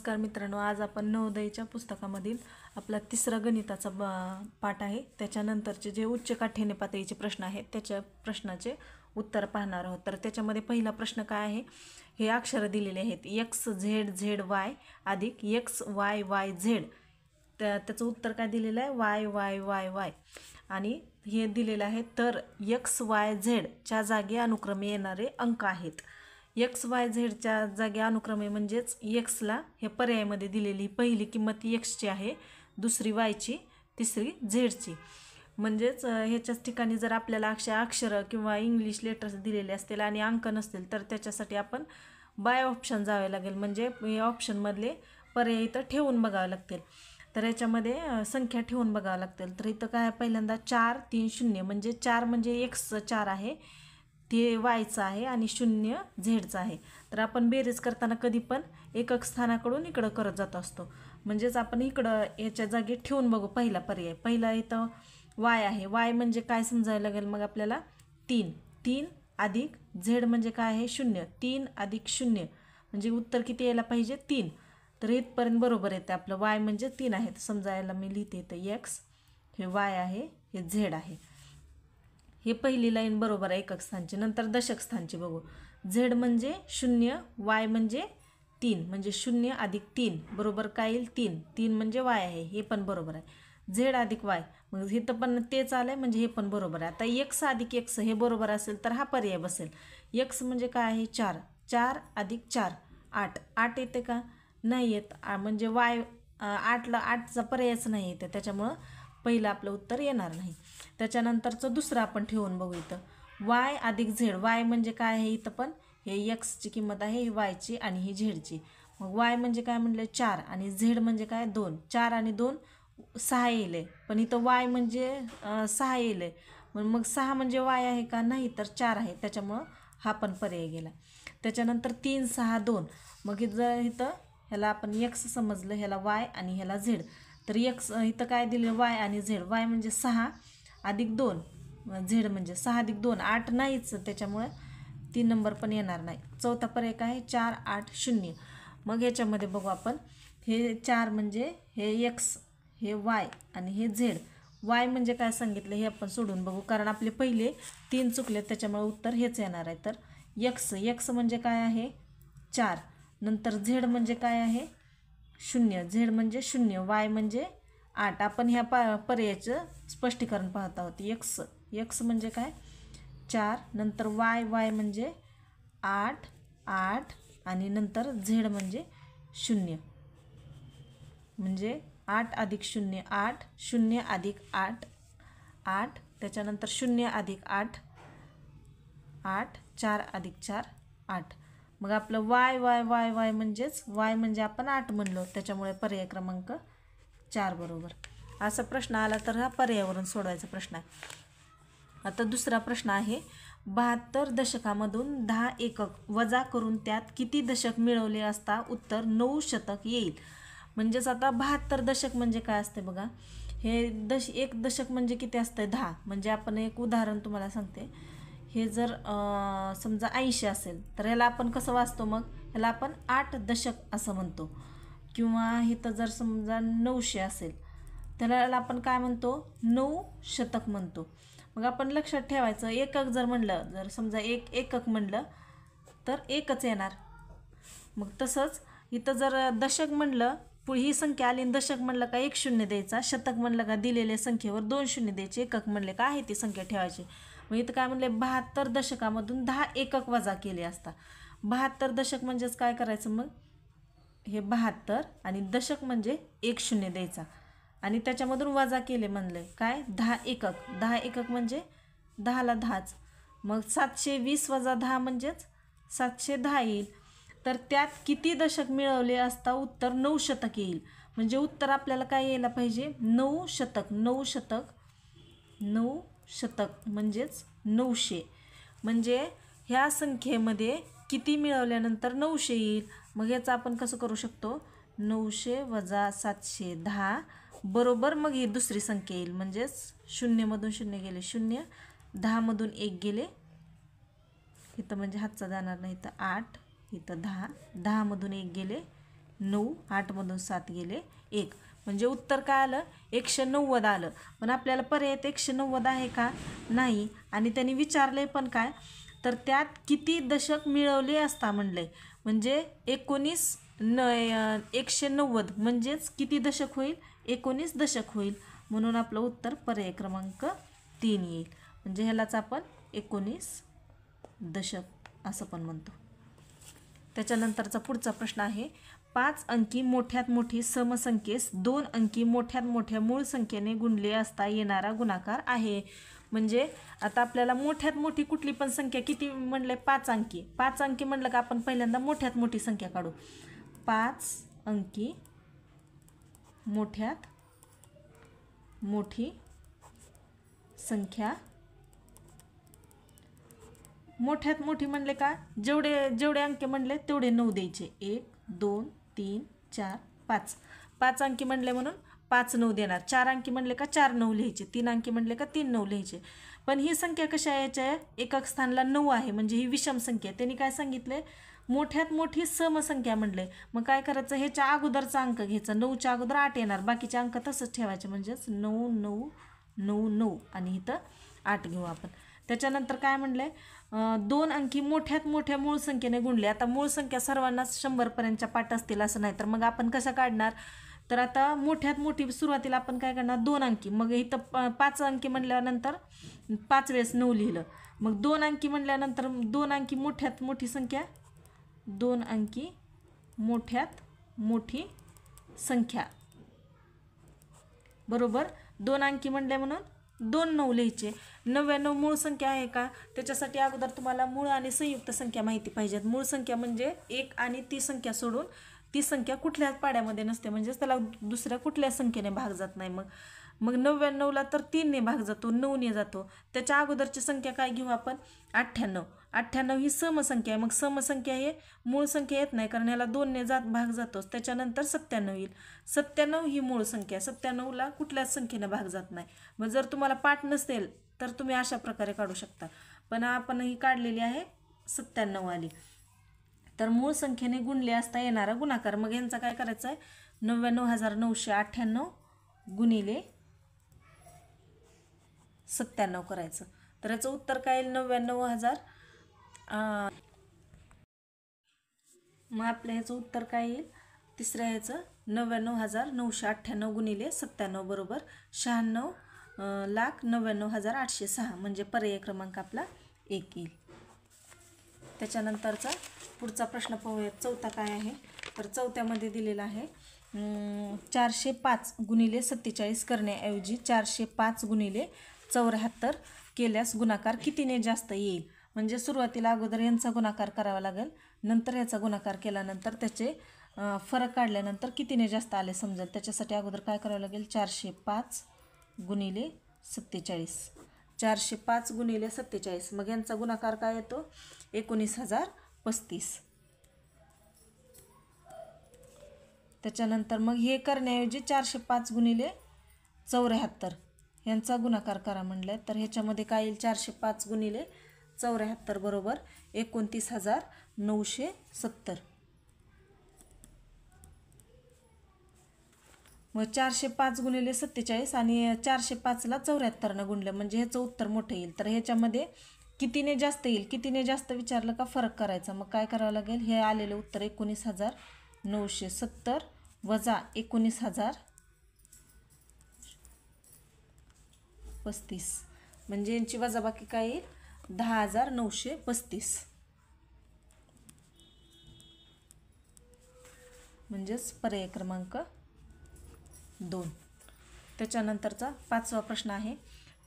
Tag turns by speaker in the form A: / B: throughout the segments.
A: नमस्कार मित्रांनो, आज आपण नवोदयच्या पुस्तकामधील आपला तिसरा गणिताचा पाठ आहे. त्याच्यानंतरचे जे उच्च काठिण्य पातळीचे प्रश्न आहेत त्याच्या प्रश्नाचे उत्तर पाहणार आहोत. तर त्याच्यामध्ये पहिला प्रश्न काय आहे, हे अक्षर दिलेले आहेत एक्स झेड झेड वाय अधिक एक्स वाय वाय झेड. त्याचं उत्तर काय दिलेलं आहे, वाय वाय वाय वाय. आणि हे दिलेलं आहे तर एक्स वाय झेडच्या जागी अनुक्रमे येणारे अंक आहेत. एक्स वाय झेडच्या जागी अनुक्रमे म्हणजेच एक्सला हे पर्यायामध्ये दिलेली पहिली किंमत एक्सची आहे, दुसरी वायची, तिसरी झेडची. म्हणजेच ह्याच्याच ठिकाणी जर आपल्याला अक्षर किंवा इंग्लिश लेटर्स दिलेले असतील आणि अंक नसतील तर त्याच्यासाठी आपण बाय ऑप्शन जावे लागेल. म्हणजे हे ऑप्शनमधले पर्याय इथं ठेवून बघावे लागतील. तर याच्यामध्ये संख्या ठेवून बघावं लागतील. तर इथं काय पहिल्यांदा 4 3 0 म्हणजे 4 म्हणजे एक्सचं 4 आहे, ते वायचं आहे आणि 0 झेडचं आहे. तर आपण बेरीज करताना कधी पण एकक स्थानाकडून इकडं करत जात असतो. म्हणजेच आपण इकडं याच्या जागी ठेवून बघू. पहिला पर्याय, पहिला इथं वाय आहे. वाय म्हणजे काय समजायला लागेल मग आपल्याला, 3 अधिक झेड म्हणजे काय आहे 0, 3 अधिक 0 म्हणजे उत्तर किती यायला पाहिजे 3. तर इथपर्यंत बरोबर येते आपलं. वाय म्हणजे 3 आहे. तर समजायला मी लिहिते तर एक्स, हे वाय आहे, हे झेड आहे. हे पहिली लाईन बरोबर आहे एकक स्थानची. नंतर दशक स्थानची बघू. झेड म्हणजे 0, वाय म्हणजे 3 म्हणजे 0 अधिक 3 बरोबर काय येईल 3. 3 म्हणजे वाय आहे, हे पण बरोबर आहे. झेड अधिक वाय मग इथं पण तेच आलं आहे म्हणजे हे पण बरोबर आहे. आता एक्स अधिक एक्स हे बरोबर असेल तर हा पर्याय बसेल. एक्स म्हणजे काय आहे 4, 4 अधिक 4 8. 8 येते का, नाही येत. म्हणजे वाय 8ला 8चा पर्यायच नाही येते, त्याच्यामुळं पहिलं आपलं उत्तर येणार नाही. त्याच्यानंतरचं दुसरं आपण ठेवून बघू. इथं वाय अधिक झेड. वाय म्हणजे काय आहे, इथं पण हे एक्सची किंमत आहे, ही वायची आणि ही झेडची. मग वाय म्हणजे काय म्हणलं 4 आणि झेड म्हणजे काय 2. 4 आणि 2 6 येईल आहे, पण इथं वाय म्हणजे 6 येईल आहे. मग 6 म्हणजे वाय आहे का, नाही तर 4 आहे, त्याच्यामुळं हा पण पर्याय गेला. त्याच्यानंतर 3 6 2. मग जर इथं ह्याला आपण एक्स समजलं, ह्याला वाय आणि ह्याला झेड. तर एक्स इथं काय दिलं, वाय आणि झेड. वाय म्हणजे 6 अधिक 2, झेड म्हणजे 6 अधिक 2 8 नाहीच, त्याच्यामुळे 3 नंबर पण येणार नाही. चौथा पर्याय काय आहे 4 8 0. मग ह्याच्यामध्ये बघू आपण, हे 4 म्हणजे हे एक्स, हे वाय आणि हे झेड. वाय म्हणजे काय सांगितलं हे आपण सोडून बघू, कारण आपले पहिले 3 चुकले, त्याच्यामुळे उत्तर हेच येणार आहे. तर एक्स म्हणजे काय आहे 4. नंतर झेड म्हणजे काय आहे 0, झेड म्हणजे 0, वाय म्हणजे 8. आपण ह्या पर्यायाचं स्पष्टीकरण पाहत आहोत. एक्स म्हणजे काय 4, नंतर वाय म्हणजे 8 आणि नंतर झेड म्हणजे 0 म्हणजे 8 अधिक 0 8, 0 अधिक 8 8, त्याच्यानंतर 0 अधिक 8 8, 4 अधिक 4 8. मग आपलं वाय वाय वाय वाय म्हणजेच वाय म्हणजे आपण 8 म्हणलो, त्याच्यामुळे पर्याय क्रमांक 4 बरोबर. असा प्रश्न आला तर हा पर्यायावरून सोडवायचा प्रश्न आहे. आता दुसरा प्रश्न आहे, 72 दशकामधून 10 एकक वजा करून त्यात किती दशक मिळवले असता उत्तर 9 शतक येईल. म्हणजेच आता 72 दशक म्हणजे काय असते बघा. हे एक दशक म्हणजे किती असते 10. म्हणजे आपण एक उदाहरण तुम्हाला सांगते. हे जर समजा 80 असेल तर ह्याला आपण कसं वाचतो, मग ह्याला आपण 8 दशक असं म्हणतो. किंवा इथं जर समजा 900 असेल तर ह्याला आपण काय म्हणतो 9 शतक म्हणतो. मग आपण लक्षात ठेवायचं, एकक जर म्हणलं, जर समजा एक एकक म्हणलं तर एकच येणार. मग तसंच इथं जर दशक म्हणलं, ही संख्या आली आणि दशक म्हणलं का 1 शून्य द्यायचा, शतक म्हणलं का दिलेल्या संख्येवर 2 शून्य द्यायचे, एकक म्हणले का आहे ती संख्या ठेवायची. मग इथं काय म्हणले 72 दशकामधून 10 एकक वजा केले असता. 72 दशक म्हणजेच काय करायचं, मग हे 72 आणि दशक म्हणजे 1 शून्य द्यायचा आणि त्याच्यामधून वजा केले म्हणले काय 10 एकक. 10 एकक म्हणजे 10ला 10च. मग 720 वजा 10 म्हणजेच 710 येईल. तर त्यात किती दशक मिळवले असता उत्तर 9 शतक येईल. म्हणजे उत्तर आपल्याला काय यायला पाहिजे 9 शतक. 9 शतक म्हणजेच 900. म्हणजे ह्या संख्येमध्ये किती मिळवल्यानंतर 900 येईल. मग याचं आपण कसं करू शकतो, 900 वजा 710 बरोबर मग ही दुसरी संख्या येईल. म्हणजेच 0मधून 0 गेले 0, 10मधून 1 गेले, इथं म्हणजे हातचा जाणार नाही, तर 8, इथं 10, 10मधून 1 गेले 9, 8मधून 7 गेले 1, म्हणजे उत्तर काय आलं 190 आलं. पण आपल्याला पर्यायात 190 आहे का नाही. आणि त्यांनी विचारले पण काय, तर त्यात किती दशक मिळवले असता म्हणले. म्हणजे 190 म्हणजेच किती दशक होईल, 19 दशक होईल. म्हणून आपलं उत्तर पर्याय क्रमांक 3 येईल. म्हणजे ह्यालाच आपण 19 दशक असं पण म्हणतो. त्याच्यानंतरचा पुढचा प्रश्न आहे, 5 अंकी मोठ्यात मोठी समसंख्येस 2 अंकी मोठ्यात मोठ्या मूळ संख्येने गुणले असता येणारा गुणाकार आहे. म्हणजे आता आपल्याला मोठ्यात मोठी कुठली पण संख्या किती म्हणले, 5 अंकी. 5 अंकी म्हणलं का आपण पहिल्यांदा मोठ्यात मोठी संख्या काढू. 5 अंकी मोठ्यात मोठी संख्या. मोठ्यात मोठी म्हणले का जेवढे अंकी म्हणले तेवढे 9 द्यायचे. 1 2 3 4 5. 5 अंकी म्हणले म्हणून 5 9 देणार. 4 अंकी म्हणले का 4 9 लिहायचे. 3 अंकी म्हणले का 3 9 लिहायचे. पण ही संख्या कशा आहे, याच्या एकक स्थानाला 9 आहे, म्हणजे ही विषम संख्या. त्यांनी काय सांगितले, मोठ्यात मोठी समसंख्या म्हणले. मग काय करायचं, ह्याच्या अगोदरचा अंक घ्यायचा. 9च्या अगोदर 8 येणार, बाकीचे अंक तसंच ठेवायचे. म्हणजेच 9 9 9 9 आणि इथं 8 घेऊ आपण. त्याच्यानंतर काय म्हणले, 2 अंकी मोठ्यात मोठ्या मूळ संख्येने गुणले. आता मूळ संख्या सर्वांनाच 100पर्यंतच्या पाठ असतील असं नाही, तर मग आपण कसं काढणार. तर आता मोठ्यात मोठी सुरुवातीला आपण काय करणार, 2 अंकी. मग इथं 5 अंकी म्हणल्यानंतर 5 वेळेस 9 लिहिलं. मग 2 अंकी म्हणल्यानंतर 2 अंकी मोठ्यात मोठी संख्या, 2 अंकी मोठ्यात मोठी संख्या बरोबर 2 अंकी म्हणले म्हणून 2 9 लिहायचे. 99 मूळ संख्या आहे का, त्याच्यासाठी अगोदर तुम्हाला मूळ आणि संयुक्त संख्या माहिती पाहिजेत. मूळ संख्या म्हणजे 1 आणि ती संख्या सोडून ती संख्या कुठल्याच पाड्यामध्ये नसते, म्हणजेच त्याला दुसऱ्या कुठल्या संख्येने भाग जात नाही. मग 99ला तर 3ने भाग जातो, 9ने जातो. त्याच्या अगोदरची संख्या काय घेऊ आपण, 98. 98 ही समसंख्या आहे. मग समसंख्या हे मूळ संख्या येत नाही, कारण याला 2ने भाग जातोच. त्याच्यानंतर 97 येईल. 97 ही मूळ संख्या, 97ला कुठल्याच संख्येने भाग जात नाही. मग जर तुम्हाला पाठ नसेल तर तुम्ही अशा प्रकारे काढू शकता. पण आपण ही काढलेली आहे 97 आली. तर मूळ संख्येने गुणले असता येणारा गुणाकार. मग यांचा काय करायचा आहे, 99,998 गुणिले 97 करायचं. तर याचं उत्तर काय येईल, 99,000. मग आपल्या ह्याचं उत्तर काय येईल, तिसऱ्या ह्याचं 99,998 गुणिले 97 बरोबर 96,99,806. म्हणजे पर्याय क्रमांक आपला 1 येईल. त्याच्यानंतरचा पुढचा प्रश्न पाहूयात. चौथा काय आहे, तर चौथ्यामध्ये दिलेला आहे 405 गुणिले 47 करण्याऐवजी 405 गुणिले 74 केल्यास गुणाकार कितीने जास्त येईल. म्हणजे सुरुवातीला अगोदर यांचा गुणाकार करावा लागेल, नंतर याचा गुणाकार केल्यानंतर त्याचे फरक काढल्यानंतर कितीने जास्त आले समजेल. त्याच्यासाठी अगोदर काय करावं लागेल, 405 गुणिले 47. 405 गुणिले 47. मग यांचा गुणाकार काय येतो, 19,035. त्याच्यानंतर मग हे करण्याऐवजी 405 गुणिले 74 यांचा गुणाकार करा म्हणलं. तर ह्याच्यामध्ये काय येईल, 405 गुणिले 74 बरोबर 29,970. मग 405 गुणिले 47 आणि 405ला 74ने गुणलं म्हणजे ह्याचं उत्तर मोठं येईल. तर ह्याच्यामध्ये कितीने जास्त येईल, कितीने जास्त विचारलं का फरक करायचा. मग काय करावं लागेल, हे आलेलं उत्तर 19,970 वजा 19,035 म्हणजे यांची वजाबाकी काय येईल, 10,935. म्हणजेच पर्याय क्रमांक 2. त्याच्यानंतरचा पाचवा प्रश्न आहे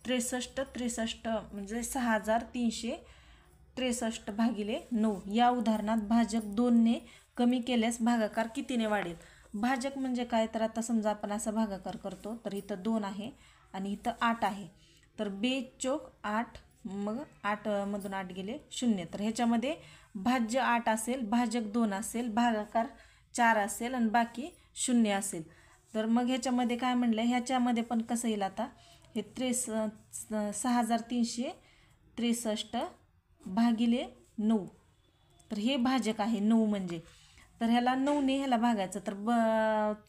A: 63 म्हणजे 6,363 भागिले 9 या उदाहरणात भाजक 2ने कमी केल्यास भागाकार कितीने वाढेल. भाजक म्हणजे काय, तर आता समजा आपण असा भागाकार करतो, तर इथं 2 आहे आणि इथं 8 आहे. तर 2 चौक 8, मग 8 मधून 8 गेले 0. तर ह्याच्यामध्ये भाज्य 8 असेल, भाजक 2 असेल, भागाकार 4 असेल आणि बाकी 0 असेल. तर मग ह्याच्यामध्ये काय म्हणलं, ह्याच्यामध्ये पण कसं येईल आता, हे 6,363 भागिले 9. तर हे भाजक आहे 9 म्हणजे. तर ह्याला 9ने ह्याला भागायचं. तर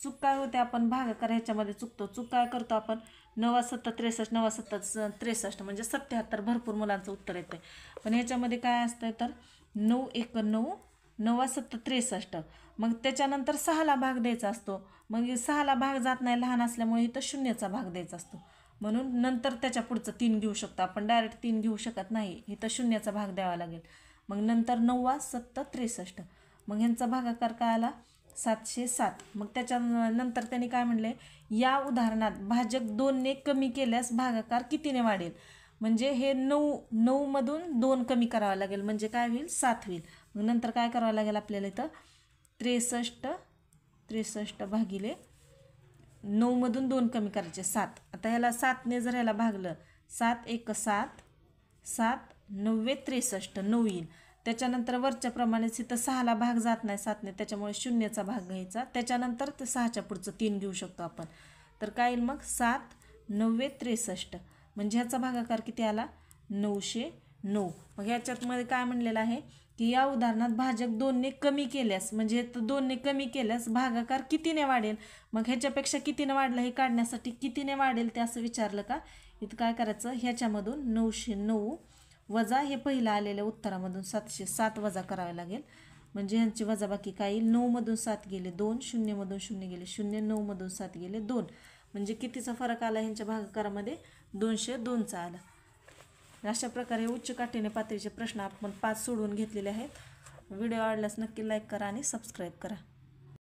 A: चूक काय होते, आपण भागाकार ह्याच्यामध्ये चुकतो. चूक काय करतो आपण, 9 7 63, 9 7 63 म्हणजे 77. भरपूर मुलांचं उत्तर येते. पण ह्याच्यामध्ये काय असतं, तर 9 1 9, 9 7 63. मग त्याच्यानंतर 6ला भाग द्यायचा असतो. मग 6ला भाग जात नाही लहान असल्यामुळे इथं 0चा भाग द्यायचा असतो. म्हणून नंतर त्याच्या पुढचं 3 घेऊ शकतो आपण, डायरेक्ट 3 घेऊ शकत नाही. इथं 0चा भाग द्यावा लागेल. मग नंतर 9 7 63. मग ह्यांचा भागाकार काय आला, 707. मग त्याच्यानंतर त्यांनी काय म्हणले, या उदाहरणात भाजक 2ने कमी केल्यास भागाकार कितीने वाढेल. म्हणजे हे 9मधून 2 कमी करावं लागेल, म्हणजे काय होईल, 7 होईल. मग नंतर काय करावं लागेल आपल्याला, इथं 63 भागिले 9मधून 2 कमी करायचे 7. आता ह्याला 7ने जर ह्याला भागलं, 7 1 7, 7 9 63 9 येईल. त्याच्यानंतर वरच्या प्रमाणेच इथं 6ला भाग जात नाही 7ने, त्याच्यामुळे 0चा भाग घ्यायचा. त्याच्यानंतर ते 6च्या पुढचं 3 घेऊ शकतो आपण. तर काय येईल मग, 7 9 63. म्हणजे ह्याचा भागाकार किती आला, 909. मग ह्याच्यातमध्ये काय म्हणलेलं आहे की या उदाहरणात भाजक 2ने कमी केल्यास, म्हणजे 2ने कमी केल्यास भागाकार कितीने वाढेल. मग ह्याच्यापेक्षा कितीने वाढलं हे काढण्यासाठी कितीने वाढेल ते असं विचारलं का, इथं काय करायचं, ह्याच्यामधून 909 वजा हे पहिलं आलेल्या उत्तरामधून 707 वजा करावे लागेल. म्हणजे ह्यांची वजाबाकी काय येईल, 9मधून 7 गेले 2, 0मधून 0 गेले 0, 9मधून 7 गेले 2. म्हणजे कितीचा फरक आला ह्यांच्या भागाकारामध्ये, 202चा आला. अशा प्रकारे उच्च काठीण्य पातळीचे प्रश्न आपण 5 सोडवून घेतलेले आहेत. व्हिडिओ आवडल्यास नक्की लाईक करा आणि सबस्क्राईब करा.